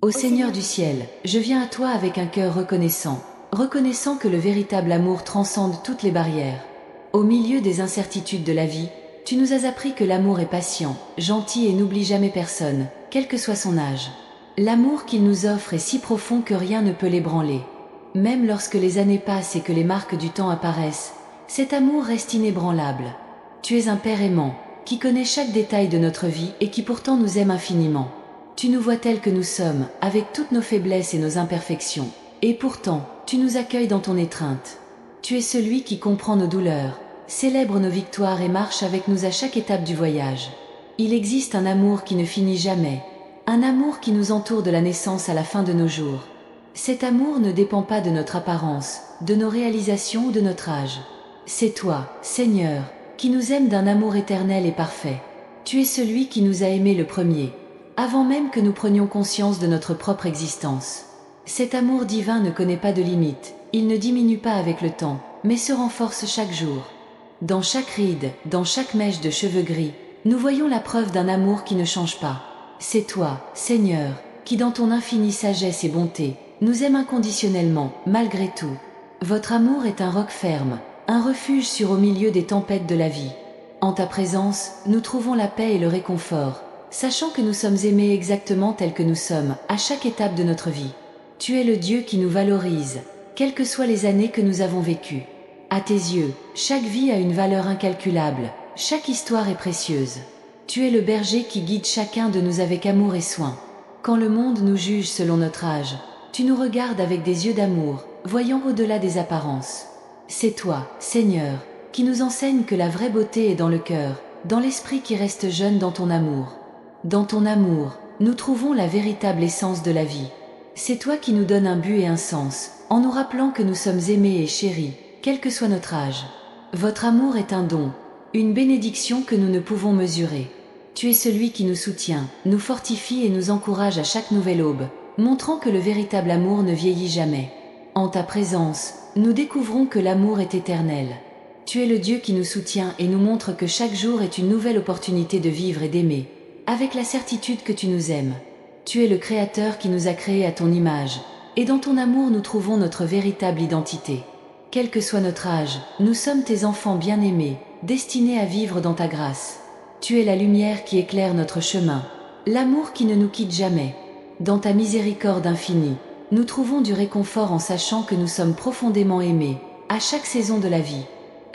Ô Seigneur du ciel, je viens à toi avec un cœur reconnaissant, reconnaissant que le véritable amour transcende toutes les barrières. Au milieu des incertitudes de la vie, tu nous as appris que l'amour est patient, gentil et n'oublie jamais personne, quel que soit son âge. L'amour qu'il nous offre est si profond que rien ne peut l'ébranler. Même lorsque les années passent et que les marques du temps apparaissent, cet amour reste inébranlable. Tu es un Père aimant, qui connaît chaque détail de notre vie et qui pourtant nous aime infiniment. Tu nous vois tels que nous sommes, avec toutes nos faiblesses et nos imperfections. Et pourtant, tu nous accueilles dans ton étreinte. Tu es celui qui comprend nos douleurs, célèbre nos victoires et marche avec nous à chaque étape du voyage. Il existe un amour qui ne finit jamais, un amour qui nous entoure de la naissance à la fin de nos jours. Cet amour ne dépend pas de notre apparence, de nos réalisations ou de notre âge. C'est toi, Seigneur, qui nous aimes d'un amour éternel et parfait. Tu es celui qui nous a aimés le premier, avant même que nous prenions conscience de notre propre existence. Cet amour divin ne connaît pas de limite, il ne diminue pas avec le temps, mais se renforce chaque jour. Dans chaque ride, dans chaque mèche de cheveux gris, nous voyons la preuve d'un amour qui ne change pas. C'est toi, Seigneur, qui dans ton infinie sagesse et bonté, nous aimes inconditionnellement, malgré tout. Votre amour est un roc ferme, un refuge sûr au milieu des tempêtes de la vie. En ta présence, nous trouvons la paix et le réconfort, sachant que nous sommes aimés exactement tels que nous sommes, à chaque étape de notre vie. Tu es le Dieu qui nous valorise, quelles que soient les années que nous avons vécues. À tes yeux, chaque vie a une valeur incalculable, chaque histoire est précieuse. Tu es le berger qui guide chacun de nous avec amour et soin. Quand le monde nous juge selon notre âge, tu nous regardes avec des yeux d'amour, voyant au-delà des apparences. C'est toi, Seigneur, qui nous enseigne que la vraie beauté est dans le cœur, dans l'esprit qui reste jeune dans ton amour. Dans ton amour, nous trouvons la véritable essence de la vie. C'est toi qui nous donnes un but et un sens, en nous rappelant que nous sommes aimés et chéris, quel que soit notre âge. Votre amour est un don, une bénédiction que nous ne pouvons mesurer. Tu es celui qui nous soutient, nous fortifie et nous encourage à chaque nouvelle aube, montrant que le véritable amour ne vieillit jamais. En ta présence, nous découvrons que l'amour est éternel. Tu es le Dieu qui nous soutient et nous montre que chaque jour est une nouvelle opportunité de vivre et d'aimer, avec la certitude que tu nous aimes. Tu es le Créateur qui nous a créés à ton image, et dans ton amour nous trouvons notre véritable identité. Quel que soit notre âge, nous sommes tes enfants bien-aimés, destinés à vivre dans ta grâce. Tu es la lumière qui éclaire notre chemin, l'amour qui ne nous quitte jamais. Dans ta miséricorde infinie, nous trouvons du réconfort en sachant que nous sommes profondément aimés, à chaque saison de la vie.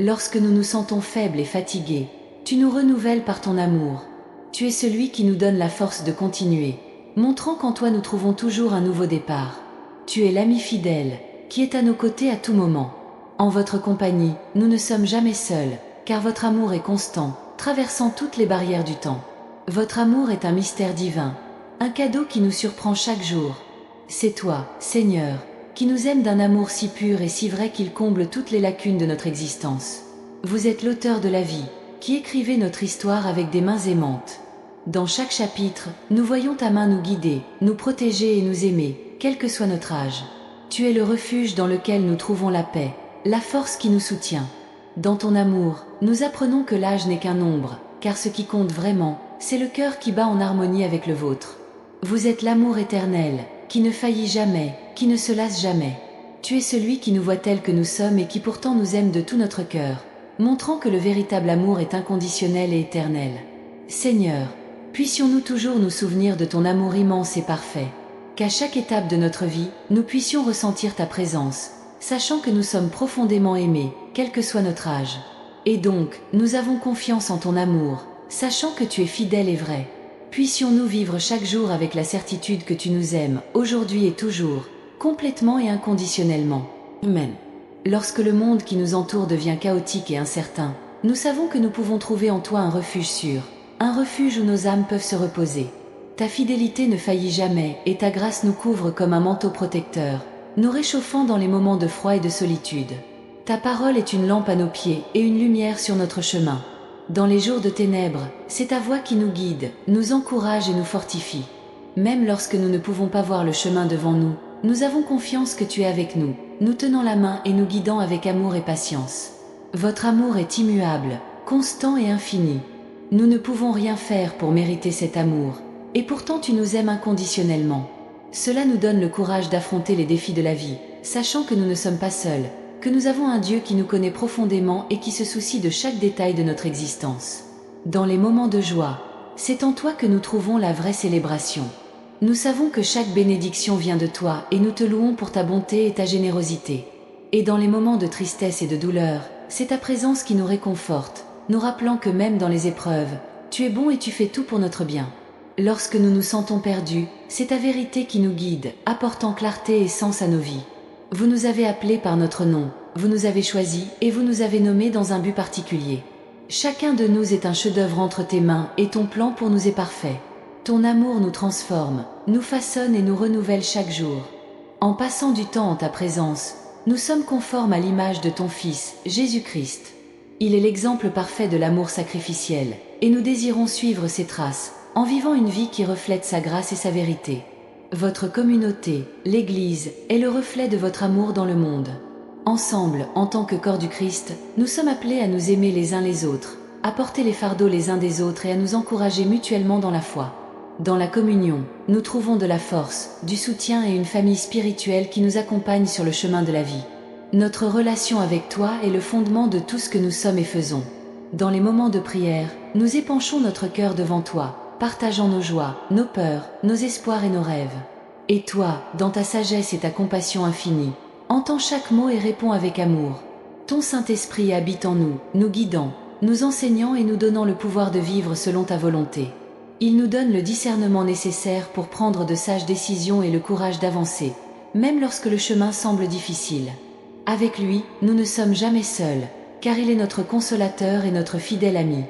Lorsque nous nous sentons faibles et fatigués, tu nous renouvelles par ton amour. Tu es celui qui nous donne la force de continuer, montrant qu'en toi nous trouvons toujours un nouveau départ. Tu es l'ami fidèle, qui est à nos côtés à tout moment. En votre compagnie, nous ne sommes jamais seuls, car votre amour est constant, traversant toutes les barrières du temps. Votre amour est un mystère divin, un cadeau qui nous surprend chaque jour. C'est toi, Seigneur, qui nous aime d'un amour si pur et si vrai qu'il comble toutes les lacunes de notre existence. Vous êtes l'auteur de la vie, qui écrivez notre histoire avec des mains aimantes. Dans chaque chapitre, nous voyons ta main nous guider, nous protéger et nous aimer, quel que soit notre âge. Tu es le refuge dans lequel nous trouvons la paix, la force qui nous soutient. Dans ton amour, nous apprenons que l'âge n'est qu'un nombre, car ce qui compte vraiment, c'est le cœur qui bat en harmonie avec le vôtre. Vous êtes l'amour éternel, qui ne faillit jamais, qui ne se lasse jamais. Tu es celui qui nous voit tels que nous sommes et qui pourtant nous aime de tout notre cœur, montrant que le véritable amour est inconditionnel et éternel. Seigneur, puissions-nous toujours nous souvenir de ton amour immense et parfait, qu'à chaque étape de notre vie, nous puissions ressentir ta présence, sachant que nous sommes profondément aimés, quel que soit notre âge. Et donc, nous avons confiance en ton amour, sachant que tu es fidèle et vrai. Puissions-nous vivre chaque jour avec la certitude que tu nous aimes, aujourd'hui et toujours, complètement et inconditionnellement. Amen. Lorsque le monde qui nous entoure devient chaotique et incertain, nous savons que nous pouvons trouver en toi un refuge sûr, un refuge où nos âmes peuvent se reposer. Ta fidélité ne faillit jamais et ta grâce nous couvre comme un manteau protecteur, nous réchauffant dans les moments de froid et de solitude. Ta parole est une lampe à nos pieds et une lumière sur notre chemin. Dans les jours de ténèbres, c'est ta voix qui nous guide, nous encourage et nous fortifie. Même lorsque nous ne pouvons pas voir le chemin devant nous, nous avons confiance que tu es avec nous, nous tenant la main et nous guidant avec amour et patience. Votre amour est immuable, constant et infini. Nous ne pouvons rien faire pour mériter cet amour, et pourtant tu nous aimes inconditionnellement. Cela nous donne le courage d'affronter les défis de la vie, sachant que nous ne sommes pas seuls, que nous avons un Dieu qui nous connaît profondément et qui se soucie de chaque détail de notre existence. Dans les moments de joie, c'est en toi que nous trouvons la vraie célébration. Nous savons que chaque bénédiction vient de toi et nous te louons pour ta bonté et ta générosité. Et dans les moments de tristesse et de douleur, c'est ta présence qui nous réconforte, nous rappelant que même dans les épreuves, tu es bon et tu fais tout pour notre bien. Lorsque nous nous sentons perdus, c'est ta vérité qui nous guide, apportant clarté et sens à nos vies. Vous nous avez appelés par notre nom, vous nous avez choisis et vous nous avez nommés dans un but particulier. Chacun de nous est un chef-d'œuvre entre tes mains et ton plan pour nous est parfait. Ton amour nous transforme, nous façonne et nous renouvelle chaque jour. En passant du temps en ta présence, nous sommes conformes à l'image de ton Fils, Jésus-Christ. Il est l'exemple parfait de l'amour sacrificiel, et nous désirons suivre ses traces, en vivant une vie qui reflète sa grâce et sa vérité. Votre communauté, l'Église, est le reflet de votre amour dans le monde. Ensemble, en tant que corps du Christ, nous sommes appelés à nous aimer les uns les autres, à porter les fardeaux les uns des autres et à nous encourager mutuellement dans la foi. Dans la communion, nous trouvons de la force, du soutien et une famille spirituelle qui nous accompagne sur le chemin de la vie. Notre relation avec toi est le fondement de tout ce que nous sommes et faisons. Dans les moments de prière, nous épanchons notre cœur devant toi, partageant nos joies, nos peurs, nos espoirs et nos rêves. Et toi, dans ta sagesse et ta compassion infinie, entends chaque mot et réponds avec amour. Ton Saint-Esprit habite en nous, nous guidant, nous enseignant et nous donnant le pouvoir de vivre selon ta volonté. Il nous donne le discernement nécessaire pour prendre de sages décisions et le courage d'avancer, même lorsque le chemin semble difficile. Avec lui, nous ne sommes jamais seuls, car il est notre consolateur et notre fidèle ami.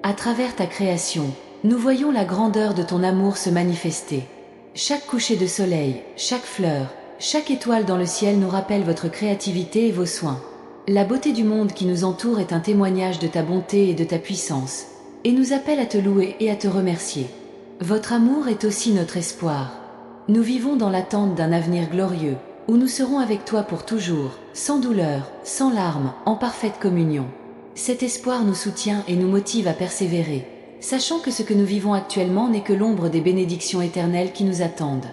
À travers ta création, nous voyons la grandeur de ton amour se manifester. Chaque coucher de soleil, chaque fleur, chaque étoile dans le ciel nous rappelle votre créativité et vos soins. La beauté du monde qui nous entoure est un témoignage de ta bonté et de ta puissance, et nous appelle à te louer et à te remercier. Votre amour est aussi notre espoir. Nous vivons dans l'attente d'un avenir glorieux, où nous serons avec toi pour toujours, sans douleur, sans larmes, en parfaite communion. Cet espoir nous soutient et nous motive à persévérer, sachant que ce que nous vivons actuellement n'est que l'ombre des bénédictions éternelles qui nous attendent.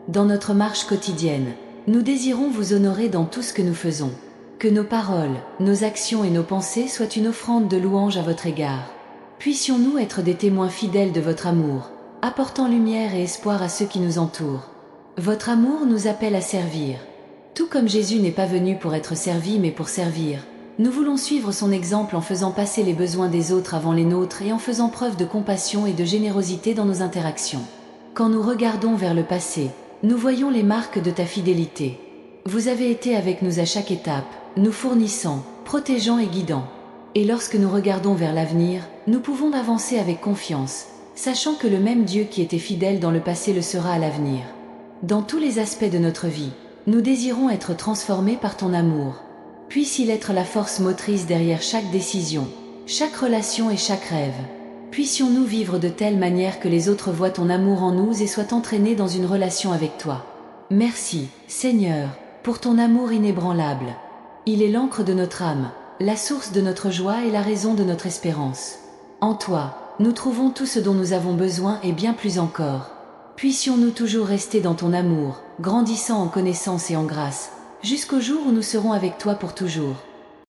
Dans notre marche quotidienne, nous désirons vous honorer dans tout ce que nous faisons. Que nos paroles, nos actions et nos pensées soient une offrande de louange à votre égard. Puissions-nous être des témoins fidèles de votre amour, apportant lumière et espoir à ceux qui nous entourent. Votre amour nous appelle à servir. Tout comme Jésus n'est pas venu pour être servi mais pour servir, nous voulons suivre son exemple en faisant passer les besoins des autres avant les nôtres et en faisant preuve de compassion et de générosité dans nos interactions. Quand nous regardons vers le passé, nous voyons les marques de ta fidélité. Vous avez été avec nous à chaque étape, nous fournissant, protégeant et guidant. Et lorsque nous regardons vers l'avenir, nous pouvons avancer avec confiance, sachant que le même Dieu qui était fidèle dans le passé le sera à l'avenir. Dans tous les aspects de notre vie, nous désirons être transformés par ton amour. Puisse-il être la force motrice derrière chaque décision, chaque relation et chaque rêve. Puissions-nous vivre de telle manière que les autres voient ton amour en nous et soient entraînés dans une relation avec toi. Merci, Seigneur, pour ton amour inébranlable. Il est l'encre de notre âme, la source de notre joie et la raison de notre espérance. En toi, nous trouvons tout ce dont nous avons besoin et bien plus encore. Puissions-nous toujours rester dans ton amour, grandissant en connaissance et en grâce, jusqu'au jour où nous serons avec toi pour toujours.